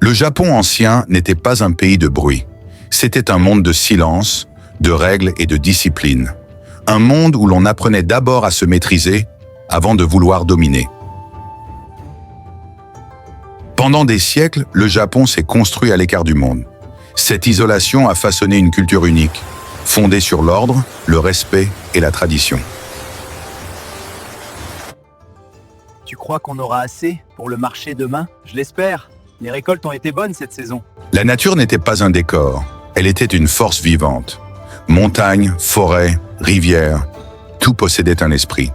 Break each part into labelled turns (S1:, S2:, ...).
S1: Le Japon ancien n'était pas un pays de bruit. C'était un monde de silence, de règles et de discipline. Un monde où l'on apprenait d'abord à se maîtriser avant de vouloir dominer. Pendant des siècles, le Japon s'est construit à l'écart du monde. Cette isolation a façonné une culture unique, fondée sur l'ordre, le respect et la tradition.
S2: Tu crois qu'on aura assez pour le marché demain? Je l'espère. Les récoltes ont été bonnes cette saison.
S1: La nature n'était pas un décor, elle était une force vivante. Montagnes, forêts, rivières, tout possédait un esprit.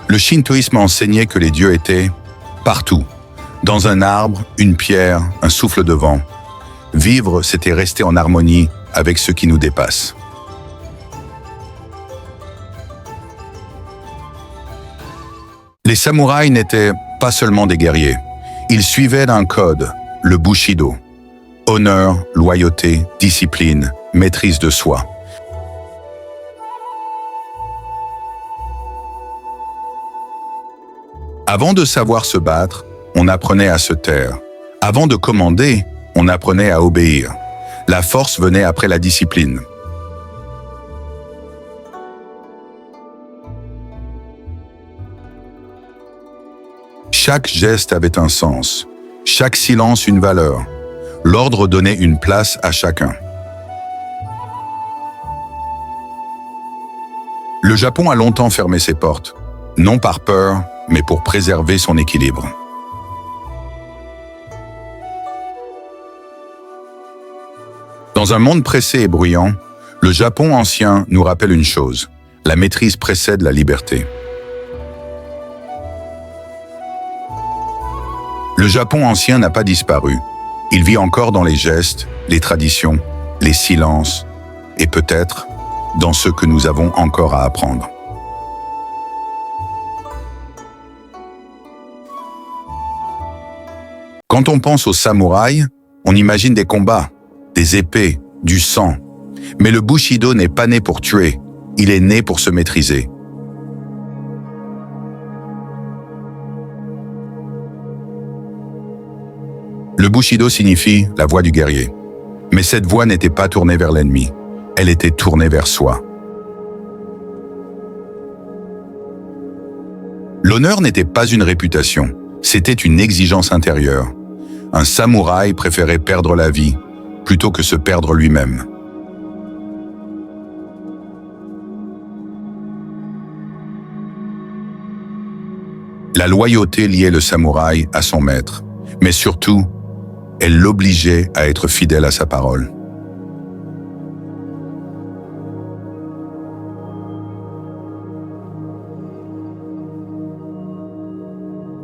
S1: Le shintoïsme enseignait que les dieux étaient partout. Dans un arbre, une pierre, un souffle de vent. Vivre, c'était rester en harmonie avec ce qui nous dépasse. Les samouraïs n'étaient pas seulement des guerriers. Ils suivaient un code, le Bushido. Honneur, loyauté, discipline, maîtrise de soi. Avant de savoir se battre, on apprenait à se taire. Avant de commander, on apprenait à obéir. La force venait après la discipline. Chaque geste avait un sens, chaque silence une valeur. L'ordre donnait une place à chacun. Le Japon a longtemps fermé ses portes, non par peur, mais pour préserver son équilibre. Dans un monde pressé et bruyant, le Japon ancien nous rappelle une chose, la maîtrise précède la liberté. Le Japon ancien n'a pas disparu. Il vit encore dans les gestes, les traditions, les silences et peut-être dans ce que nous avons encore à apprendre. Quand on pense aux samouraïs, on imagine des combats, des épées, du sang. Mais le Bushido n'est pas né pour tuer, il est né pour se maîtriser. Le Bushido signifie la voie du guerrier. Mais cette voie n'était pas tournée vers l'ennemi, elle était tournée vers soi. L'honneur n'était pas une réputation, c'était une exigence intérieure. Un samouraï préférait perdre la vie plutôt que se perdre lui-même. La loyauté liait le samouraï à son maître, mais surtout, elle l'obligeait à être fidèle à sa parole.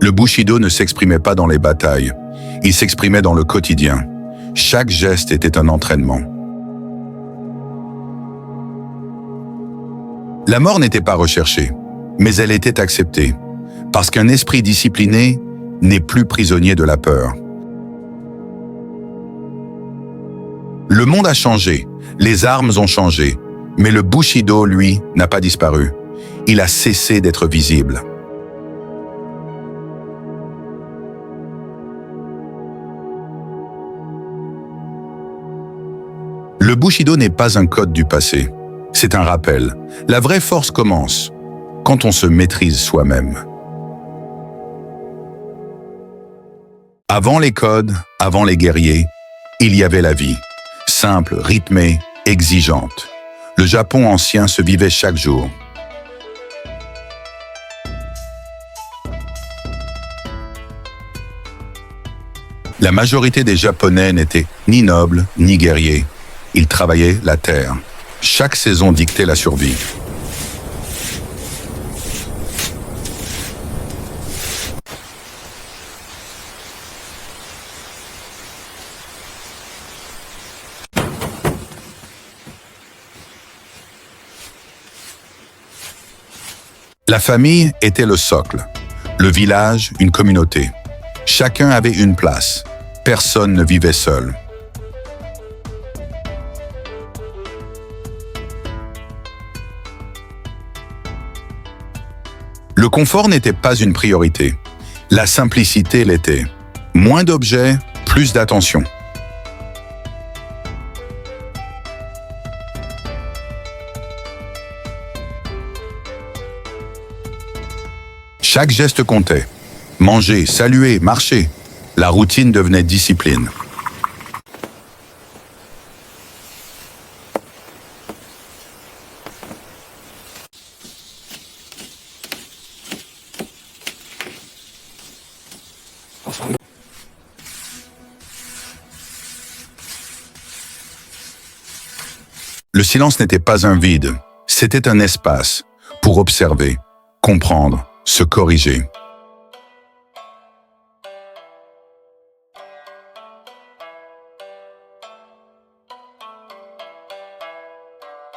S1: Le Bushido ne s'exprimait pas dans les batailles, il s'exprimait dans le quotidien. Chaque geste était un entraînement. La mort n'était pas recherchée, mais elle était acceptée, parce qu'un esprit discipliné n'est plus prisonnier de la peur. Le monde a changé, les armes ont changé, mais le Bushido, lui, n'a pas disparu. Il a cessé d'être visible. Le Bushido n'est pas un code du passé, c'est un rappel. La vraie force commence quand on se maîtrise soi-même. Avant les codes, avant les guerriers, il y avait la vie, simple, rythmée, exigeante. Le Japon ancien se vivait chaque jour. La majorité des Japonais n'étaient ni nobles, ni guerriers. Ils travaillaient la terre. Chaque saison dictait la survie. La famille était le socle, le village, une communauté. Chacun avait une place. Personne ne vivait seul. Le confort n'était pas une priorité. La simplicité l'était. Moins d'objets, plus d'attention. Chaque geste comptait. Manger, saluer, marcher. La routine devenait discipline. Le silence n'était pas un vide, c'était un espace pour observer, comprendre, se corriger.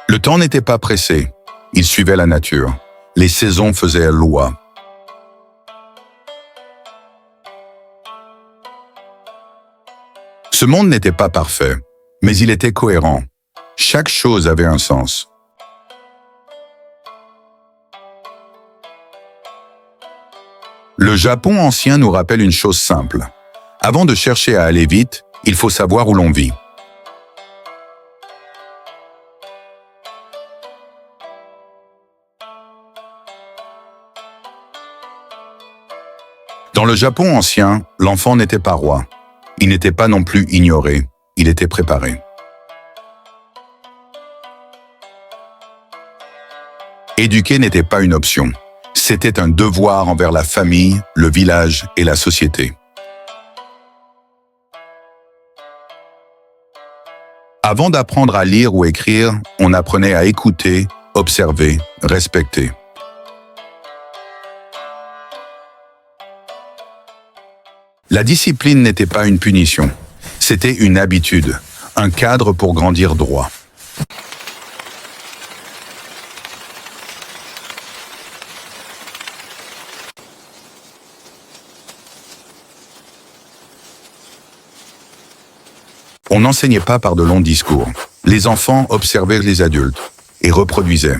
S1: Le temps n'était pas pressé, il suivait la nature. Les saisons faisaient loi. Ce monde n'était pas parfait, mais il était cohérent. Chaque chose avait un sens. Le Japon ancien nous rappelle une chose simple. Avant de chercher à aller vite, il faut savoir où l'on vit. Dans le Japon ancien, l'enfant n'était pas roi. Il n'était pas non plus ignoré, il était préparé. Éduquer n'était pas une option. C'était un devoir envers la famille, le village et la société. Avant d'apprendre à lire ou écrire, on apprenait à écouter, observer, respecter. La discipline n'était pas une punition, c'était une habitude, un cadre pour grandir droit. On n'enseignait pas par de longs discours. Les enfants observaient les adultes et reproduisaient.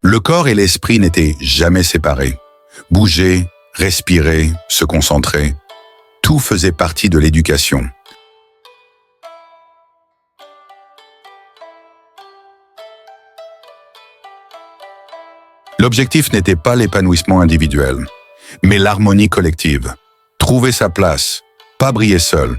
S1: Le corps et l'esprit n'étaient jamais séparés. Bouger, respirer, se concentrer, tout faisait partie de l'éducation. L'objectif n'était pas l'épanouissement individuel, mais l'harmonie collective. Trouver sa place, pas briller seul.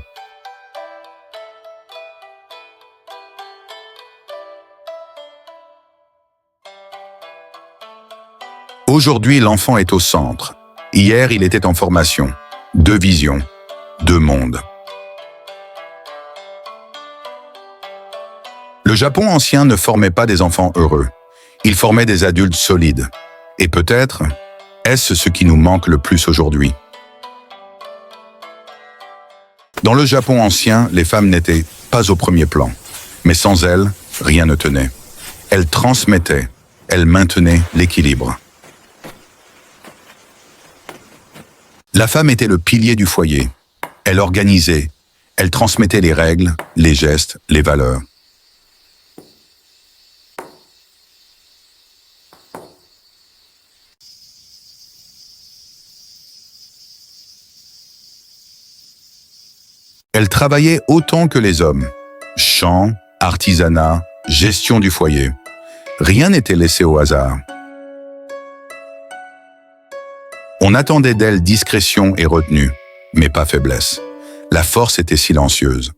S1: Aujourd'hui, l'enfant est au centre. Hier, il était en formation. 2 visions, 2 mondes. Le Japon ancien ne formait pas des enfants heureux. Il formait des adultes solides. Et peut-être, est-ce ce qui nous manque le plus aujourd'hui? Dans le Japon ancien, les femmes n'étaient pas au premier plan. Mais sans elles, rien ne tenait. Elles transmettaient, elles maintenaient l'équilibre. La femme était le pilier du foyer. Elle organisait, elle transmettait les règles, les gestes, les valeurs. Elle travaillait autant que les hommes. Chant, artisanat, gestion du foyer. Rien n'était laissé au hasard. On attendait d'elle discrétion et retenue, mais pas faiblesse. La force était silencieuse.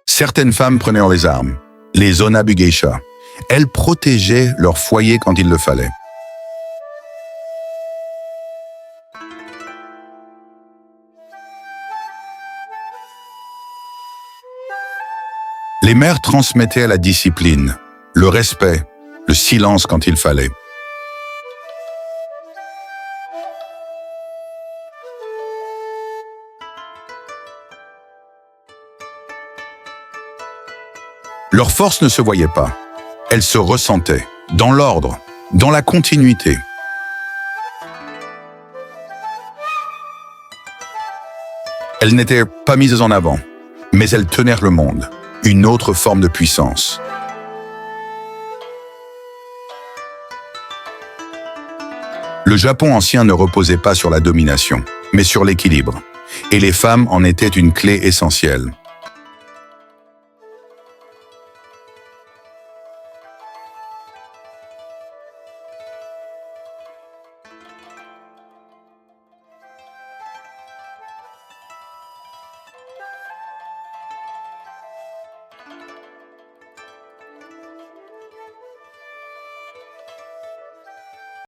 S1: Certaines femmes prenaient les armes, les onabugeisha. Elles protégeaient leur foyer quand il le fallait. Les mères transmettaient la discipline, le respect, le silence quand il fallait. Leur force ne se voyait pas. Elle se ressentait, dans l'ordre, dans la continuité. Elles n'étaient pas mises en avant, mais elles tenaient le monde, une autre forme de puissance. Le Japon ancien ne reposait pas sur la domination, mais sur l'équilibre, et les femmes en étaient une clé essentielle.